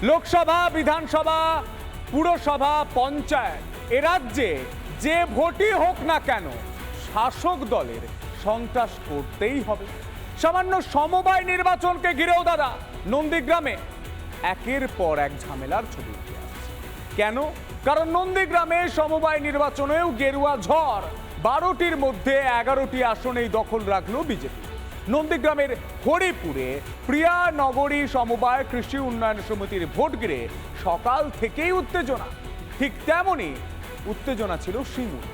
লোকসভা, বিধানসভা, পুরসভা, পঞ্চায়েত এ রাজ্যে যে ভোটই হোক না কেন শাসক দলের সন্ত্রাস করতেই হবে। সামান্য সমবায় নির্বাচনকে ঘিরেও দাদা নন্দীগ্রামে একের পর এক ঝামেলার ছবি উঠে আসছে। কেন? কারণ নন্দীগ্রামে সমবায় নির্বাচনেও গেরুয়া ঝড়। 12টির মধ্যে 11টি আসনেই দখল রাখলো বিজেপি। নন্দীগ্রামের হরিপুরে প্রিয়া নগরী সমবায় কৃষি উন্নয়ন সমিতির ভোট ঘিরে সকাল থেকেই উত্তেজনা। ঠিক তেমনই উত্তেজনা ছিল সিঙ্গুর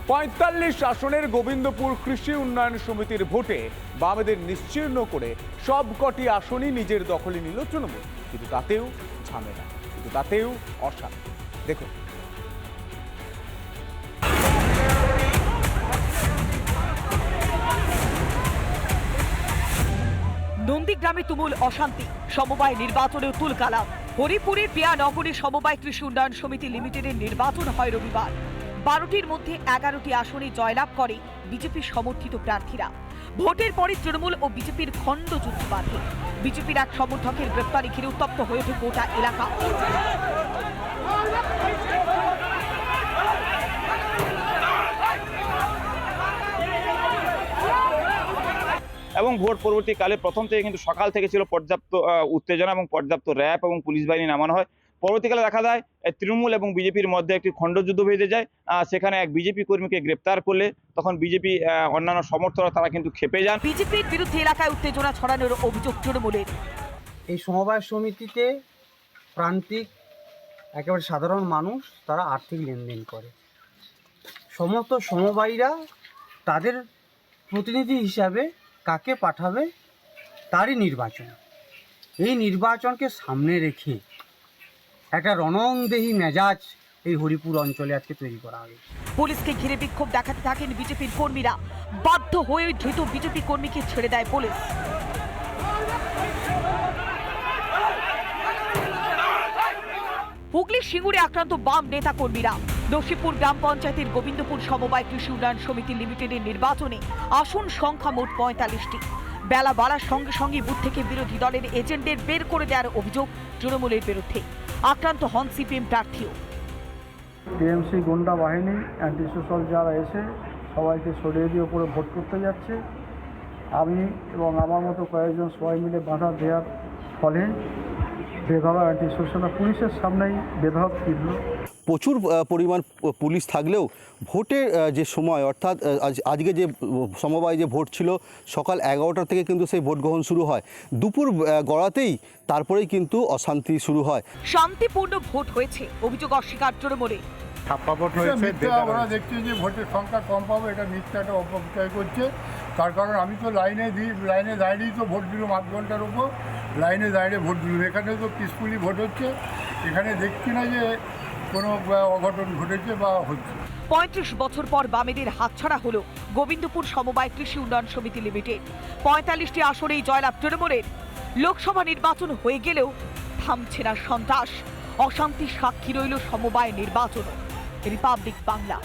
45 আসনের গোবিন্দপুর কৃষি উন্নয়ন সমিতির ভোটে বামেদের নিশ্চিহ্ন করে সবকটি আসনই নিজের দখলে নিল তৃণমূল। কিন্তু তাতেও ঝামেলা, কিন্তু তাতেও অশান্তি। দেখুন, নন্দীগ্রামে তুমুল অশান্তি, সমবায় নির্বাচনেও তুলকালাম। হরিপুরের প্রিয়া নগরী সমবায় কৃষি উন্নয়ন সমিতি লিমিটেডের নির্বাচন হয় রবিবার। 12টির মধ্যে 11টি আসনে জয়লাভ করে বিজেপি সমর্থিত প্রার্থীরা। ভোটের পরে তৃণমূল ও বিজেপির খণ্ডযুদ্ধ বাধে। বিজেপির এক সমর্থকের গ্রেপ্তারি ঘিরে উত্তপ্ত হয়ে ওঠে গোটা এলাকা। এবং ভোট পরবর্তীকালে প্রথম থেকে কিন্তু সকাল থেকে ছিল পর্যাপ্ত উত্তেজনা এবং পর্যাপ্ত র্যাব এবং পুলিশ বাহিনী নামানো হয়। পরবর্তীকালে দেখা যায় তৃণমূল এবং বিজেপির মধ্যে একটি খণ্ডযুদ্ধ বেঁধে যায়। সেখানে এক বিজেপি কর্মীকে গ্রেপ্তার করলে তখন বিজেপি অন্যান্য সমর্থকরা তারা কিন্তু ক্ষেপে যান। বিজেপির বিরুদ্ধে এলাকায় উত্তেজনা ছড়ানোর অভিযোগ তৃণমূলের। এই সমবায় সমিতিতে প্রান্তিক একেবারে সাধারণ মানুষ তারা আর্থিক লেনদেন করে। সমস্ত সমবায়ীরা তাদের প্রতিনিধি হিসাবে কাকে পাঠাবে তারই নির্বাচন। এই নির্বাচনকে সামনে রেখে একটা রণংদেহী মেজাজ এই হরিপুর অঞ্চলে আজকে তৈরি করা হবে। পুলিশকে ঘিরে বিক্ষোভ দেখাতে থাকেন বিজেপির কর্মীরা। বাধ্য হয়ে ধৃত বিজেপি কর্মীকে ছেড়ে দেয় পুলিশ। হুগলির সিঙ্গুরে আক্রান্ত বাম নেতা কর্মীরা। নসিপুর গ্রাম পঞ্চায়েতের গোবিন্দপুর সমবায় কৃষি উন্নয়ন সমিতি লিমিটেডের নির্বাচনে আসন সংখ্যা মোট 45টি। বেলা বাড়ার সঙ্গে সঙ্গে বুথ থেকে বিরোধী দলের এজেন্টদের বের করে দেওয়ার অভিযোগ তৃণমূলের বিরুদ্ধে। আক্রান্ত হন সিপিএম প্রার্থীও। টিএমসি গুন্ডা বাহিনী অ্যান্টি সোশ্যাল যারা এসে সবাইকে সরিয়ে দিয়ে উপরে ভোট করতে যাচ্ছে, আমি এবং আমার মতো কয়েকজন সবাই মিলে বাধা দেওয়ার ফলে বেধবা অ্যান্টি সোশ্যাল পুলিশের সামনেই বেধব ফিরল। প্রচুর পরিমাণ পুলিশ থাকলেও ভোটের যে সময় অর্থাৎ আজকে যে সমবায় যে ভোট ছিল সকাল 11টা থেকে কিন্তু সেই ভোট গ্রহণ শুরু হয়। দুপুর গড়াতেই তারপরেই কিন্তু অশান্তি শুরু হয়। শান্তিপূর্ণ ভোট হয়েছে অভিযোগ অস্বীকার তৃণমূলে। আমরা দেখছি যে ভোটের সংখ্যা কম পাবো, এটা মিথ্যা একটা অপপ্রচার করছে। তার কারণ আমি তো লাইনে দাঁড়িয়েই তো ভোট দিলাম, আধ ঘন্টার উপর লাইনে দাঁড়িয়ে ভোট দিলাম। এখানে তো পিসফুলি ভোট হচ্ছে, এখানে দেখছি না যে কোনো অঘটন ঘটেছে বা হচ্ছে। 35 বছর পর বামেদের হাতছাড়া হলো গোবিন্দপুর সমবায় কৃষি উন্নয়ন সমিতি লিমিটেড। 45টি আসনেই জয়লাভ তৃণমূলের। লোকসভা নির্বাচন হয়ে গেলেও থামছে না সন্ত্রাস। অশান্তির সাক্ষী রইল সমবায় নির্বাচন। রিপাবলিক বাংলা।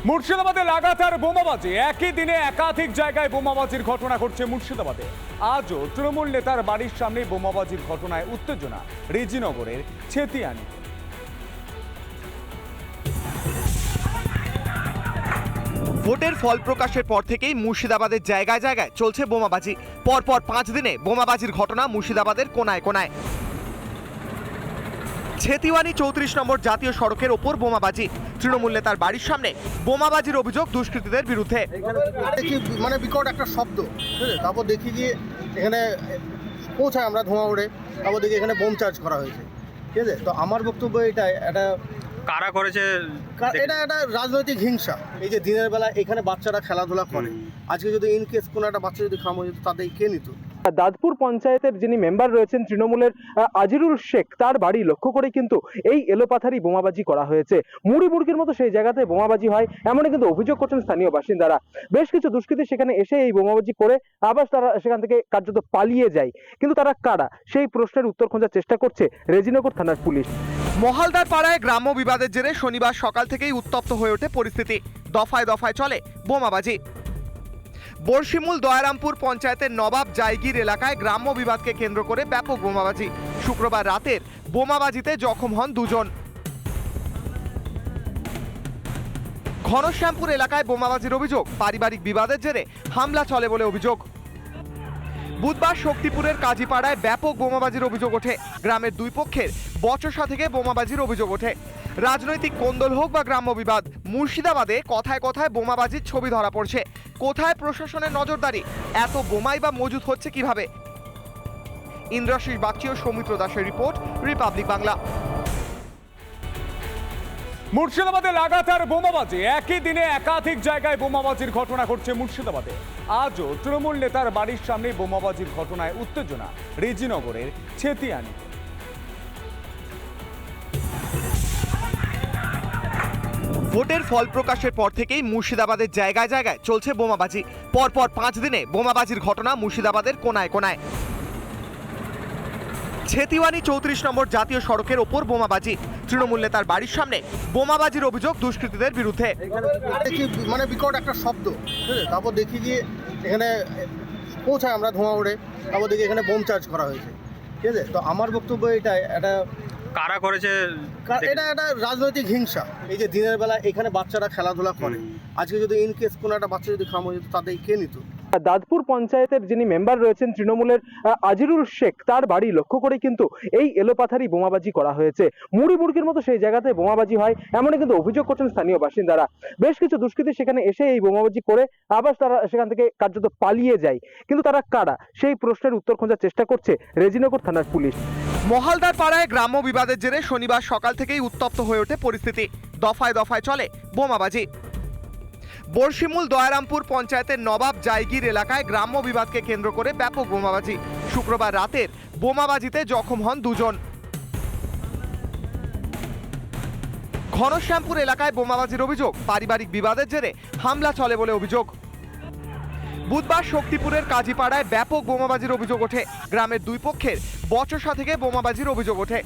মুর্শিদাবাদে লাগাতার বোমাবাজি। একই দিনে একাধিক জায়গায় বোমাবাজির ঘটনা ঘটছে মুর্শিদাবাদে। আজও তৃণমূল নেতার বাড়ির সামনে বোমাবাজির ঘটনায় উত্তেজনা রেজিনগরের ছেতিয়ানি। ভোটের ফল প্রকাশের পর থেকেই মুর্শিদাবাদের জায়গায় জায়গায় চলছে বোমাবাজি। পরপর 5 দিনে বোমাবাজির ঘটনা মুর্শিদাবাদের কোনায় কোনায়। ছেতিয়ানি 34 নম্বর জাতীয় সড়কের ওপর বোমাবাজি। তৃণমূল নেতার বাড়ির সামনে বোমাবাজির অভিযোগ দুষ্কৃতীদের বিরুদ্ধে। দেখি মানে বিকট একটা শব্দ, তারপর দেখি যে এখানে পৌঁছায়, আমরা ধোঁয়া ওড়ে, তারপর দেখি এখানে বোম চার্জ করা হয়েছে। ঠিক আছে, তো আমার বক্তব্য এটাই, এটা কারা করেছে? এটা একটা রাজনৈতিক হিংসা। এই যে দিনের বেলা এখানে বাচ্চারা খেলাধুলা করে, আজকে যদি ইন কেস কোনো একটা বাচ্চা যদি খামো যেত তাদের কে নিত? দাদপুর পঞ্চায়েতের যিনি মেম্বার রয়েছেন তৃণমূলের আজিরুল শেখ, তার বাড়ি লক্ষ্য করে কিন্তু এই এলোপাথারি বোমাবাজি করা হয়েছে। মুড়ি মুড়কির মতো সেই জায়গাতে বোমাবাজি হয়, এমনই কিন্তু অভিযোগ করছেন স্থানীয় বাসিন্দারা। বেশ কিছু দুষ্কৃতী সেখানে এসে এই বোমাবাজি করে আবার তারা সেখান থেকে কার্যত পালিয়ে যায়। কিন্তু তারা কারা, সেই প্রশ্নের উত্তর খোঁজার চেষ্টা করছে রেজিনগর থানার পুলিশ। মহালদার পাড়ায় গ্রাম্য বিবাদের জেরে শনিবার সকাল থেকেই উত্তপ্ত হয়ে ওঠে পরিস্থিতি। দফায় দফায় চলে বোমাবাজি। বর্ষিমূল দয়ারামপুর পঞ্চায়েতের নবাব জায়গির এলাকায় গ্রাম্য বিবাদকে কেন্দ্র করে ব্যাপক বোমাবাজি। শুক্রবার রাতের বোমাবাজিতে জখম হন দুজন। ঘনশ্যামপুর এলাকায় বোমাবাজির অভিযোগ, পারিবারিক বিবাদের জেরে হামলা চলে বলে অভিযোগ। বুধবার শক্তিপুরের কাজীপাড়ায় ব্যাপক বোমাবাজির অভিযোগ ওঠে। গ্রামের দুই পক্ষের বচসা থেকে বোমাবাজির অভিযোগ ওঠে। রাজনৈতিক কোন্দল হোক বা গ্রাম্য বিবাদ, মুর্শিদাবাদে কথায় কথায় বোমাবাজির ছবি ধরা পড়ছে। কোথায় প্রশাসনের নজরদারি? এত বোমাই বা মজুত হচ্ছে কিভাবে? ইন্দ্রাশিস বাগচি ও সৌমিত্র দাসের রিপোর্ট, রিপাবলিক বাংলা। মুর্শিদাবাদে লাগাতার বোমাবাজি, একই দিনে একাধিক জায়গায় বোমাবাজির ঘটনা ঘটছে মুর্শিদাবাদে। আজও তৃণমূল নেতার বাড়ির সামনে বোমাবাজির ঘটনায় উত্তেজনা রেজিনগরের ছেতিয়ানি। ভোটের ফল প্রকাশের পর থেকেই মুর্শিদাবাদের জায়গায় জায়গায় চলছে বোমাবাজি। পরপর 5 দিনে বোমাবাজির ঘটনা মুর্শিদাবাদের কোনায় কোনায়। ছেতিয়ানি 34 নম্বর জাতীয় সড়কের ওপর বোমাবাজি। তৃণমূল নেতার বাড়ির সামনে বোমাবাজির অভিযোগ দুষ্কৃতীদের বিরুদ্ধে। দেখি মানে বিকট একটা শব্দ, ঠিক আছে, তারপর দেখি গিয়ে এখানে পৌঁছায় আমরা ধোঁয়া ওড়ে, তারপর দেখি এখানে বোম চার্জ করা হয়েছে, ঠিক আছে। তো আমার বক্তব্য এটাই, কারা করেছে? এটা একটা রাজনৈতিক হিংসা। এই যে দিনের বেলা এখানে বাচ্চারা খেলাধুলা করে, আজকে যদি ইনকেস কোনো একটা বাচ্চা যদি খামো যেত, তাদের কে নিত? দাদপুর পঞ্চায়েতের যিনি মেম্বার রয়েছেন তৃণমূলের আজিরুল শেখ, তার বাড়ি লক্ষ্য করে কিন্তু এই এলোপাথারি বোমাবাজি করা হয়েছে। মুড়ি মুড়কির মতো সেই জায়গাতে বোমাবাজি হয়, এমনই কিন্তু অভিযোগ করছেন স্থানীয় বাসিন্দারা। বেশ কিছু দুষ্কৃতী সেখানে এসে এই বোমাবাজি করে আবার তারা সেখান থেকে কার্যত পালিয়ে যায়। কিন্তু তারা কারা, সেই প্রশ্নের উত্তর খোঁজার চেষ্টা করছে রেজিনগর থানার পুলিশ। মহালদার পাড়ায় গ্রাম্য বিবাদের জেরে শনিবার সকাল থেকেই উত্তপ্ত হয়ে ওঠে পরিস্থিতি। দফায় দফায় চলে বোমাবাজি। বর্ষিমূল দয়ারামপুর পঞ্চায়েতের নবাব জায়গির এলাকায় গ্রাম্য বিবাদকে কেন্দ্র করে ব্যাপক বোমাবাজি। শুক্রবার রাতের বোমাবাজিতে জখম হন দুজন। ঘনশ্যামপুর এলাকায় বোমাবাজির অভিযোগ, পারিবারিক বিবাদের জেরে হামলা চলে বলে অভিযোগ। বুধবার শক্তিপুরের কাজীপাড়ায় ব্যাপক বোমাবাজির অভিযোগ ওঠে। গ্রামের দুই পক্ষের বচসা থেকে বোমাবাজির অভিযোগ ওঠে।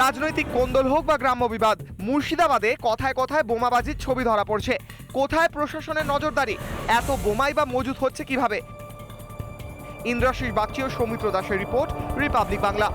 রাজনৈতিক কোন্দল হোক বা গ্রাম্য বিবাদ, মুর্শিদাবাদে কথায় কথায় বোমাবাজির ছবি ধরা পড়ছে। কোথায় প্রশাসনের নজরদারি? এত বোমাই বা মজুত হচ্ছে কিভাবে? ইন্দ্রাশিস বাগচি ও সৌমিত্র দাসের রিপোর্ট, রিপাবলিক বাংলা।